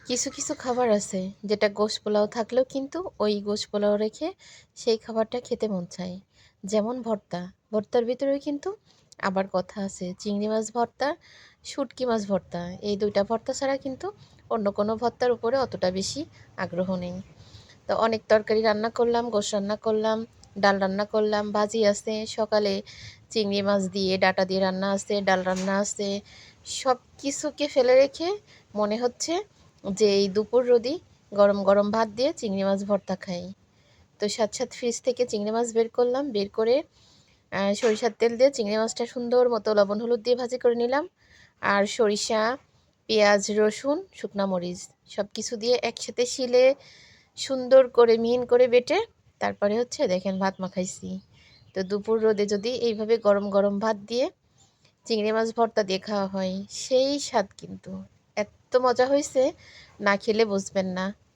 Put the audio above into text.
কিছু কিছু খাবার আছে যেটা গোশ পোলাও থাকলেও কিন্তু ওই গোশ পোলাও রেখে সেই খাবারটা খেতে মন চায়। যেমন ভর্তা, ভর্তার ভিতরেও কিন্তু আবার কথা আছে। চিংড়ি মাছ ভর্তা, শুটকি মাছ ভর্তা, এই দুইটা ভর্তা ছাড়া কিন্তু অন্য কোনো ভর্তার উপরে অতটা বেশি আগ্রহ নেই। তো অনেক তরকারি রান্না করলাম, গোশ রান্না করলাম, ডাল রান্না করলাম, ভাজি আছে, সকালে চিংড়ি মাছ দিয়ে ডাঁটা দিয়ে রান্না আছে, ডাল রান্না আছে। সব কিছুকে ফেলে রেখে মনে হচ্ছে যে এই দুপুর রোদি গরম গরম ভাত দিয়ে চিংড়ি মাছ ভর্তা খাই। তো সাথে ফ্রিজ থেকে চিংড়ি মাছ বের করলাম, বের করে সরিষার তেল দিয়ে চিংড়ি মাছটা সুন্দর মতো লবণ হলুদ দিয়ে ভাজি করে নিলাম। আর সরিষা, পেঁয়াজ, রসুন, শুকনা মরিচ সব কিছু দিয়ে একসাথে শিলে সুন্দর করে মিহিন করে বেটে তারপরে হচ্ছে দেখেন ভাত মাখাইছি। তো দুপুর রোদে যদি এইভাবে গরম গরম ভাত দিয়ে চিংড়ি মাছ ভর্তা দিয়ে খাওয়া হয়, সেই স্বাদ কিন্তু। এত মজা হয়েছে, না খেলে বুঝবেন না।